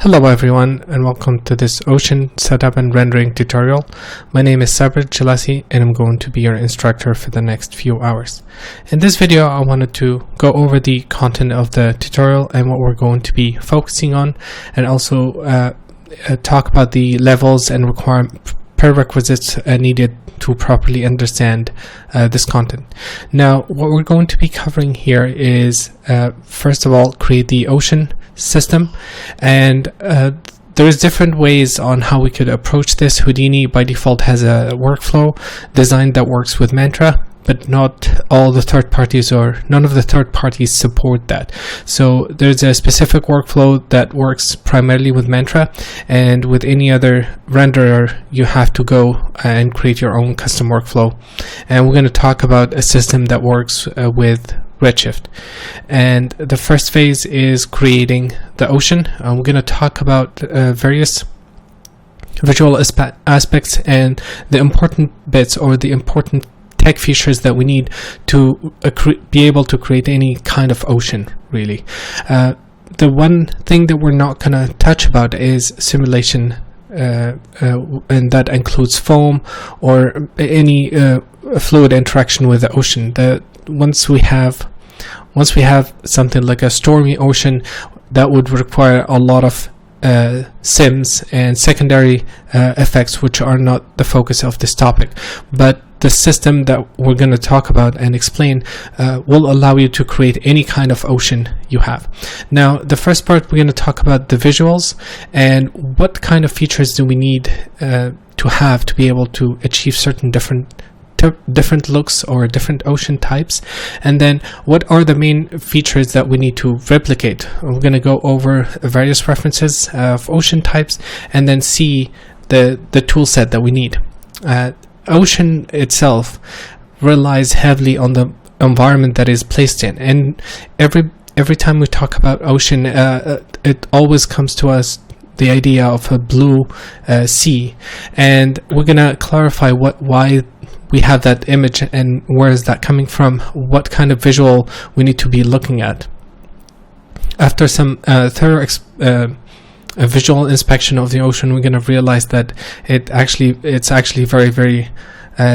Hello everyone, and welcome to this ocean setup and rendering tutorial. My name is Sabir Jalasi and I'm going to be your instructor for the next few hours. In this video I wanted to go over the content of the tutorial and what we're going to be focusing on, and also talk about the levels and prerequisites needed to properly understand this content. Now, what we're going to be covering here is first of all, create the ocean system, and there's different ways on how we could approach this. Houdini by default has a workflow designed that works with Mantra, but not all the third parties, or none of the third parties support that. So there's a specific workflow that works primarily with Mantra, and with any other renderer you have to go and create your own custom workflow. And we're going to talk about a system that works with Redshift. And the first phase is creating the ocean. We're going to talk about various visual aspects and the important bits, or the important tech features that we need to be able to create any kind of ocean, really. The one thing that we're not going to touch about is simulation, and that includes foam or any fluid interaction with the ocean. Once we have something like a stormy ocean, that would require a lot of sims and secondary effects, which are not the focus of this topic. But the system that we're going to talk about and explain will allow you to create any kind of ocean you have. Now, the first part, we're going to talk about the visuals and what kind of features do we need to have to be able to achieve certain different looks or different ocean types, and then what are the main features that we need to replicate. We're going to go over various references of ocean types and then see the tool set that we need. Ocean itself relies heavily on the environment that is placed in, and every time we talk about ocean, it always comes to us the idea of a blue sea, and we're gonna clarify why we have that image and where is that coming from, what kind of visual we need to be looking at. After some thorough a visual inspection of the ocean, we're going to realize that it's actually very, very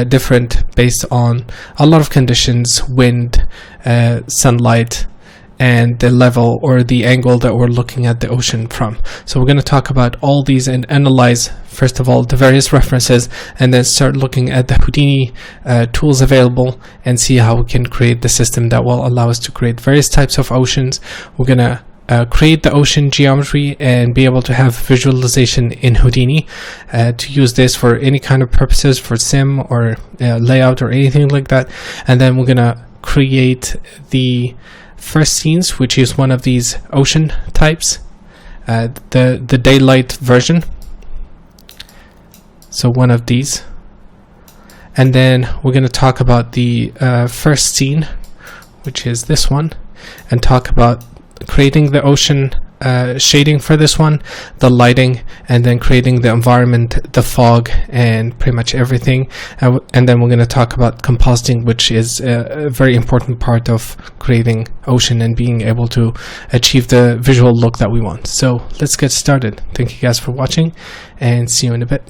different based on a lot of conditions: wind, sunlight, and the level or the angle that we're looking at the ocean from. So we're going to talk about all these and analyze, first of all, the various references, and then start looking at the Houdini tools available and see how we can create the system that will allow us to create various types of oceans. We're going to create the ocean geometry and be able to have visualization in Houdini to use this for any kind of purposes, for sim or layout or anything like that. And then we're going to create the first scenes, which is one of these ocean types, the daylight version, so one of these. And then we're going to talk about the first scene, which is this one, and talk about creating the ocean shading for this one, the lighting, and then creating the environment, the fog, and pretty much everything. And then we're going to talk about compositing, which is a very important part of creating ocean and being able to achieve the visual look that we want. So let's get started. Thank you guys for watching, and see you in a bit.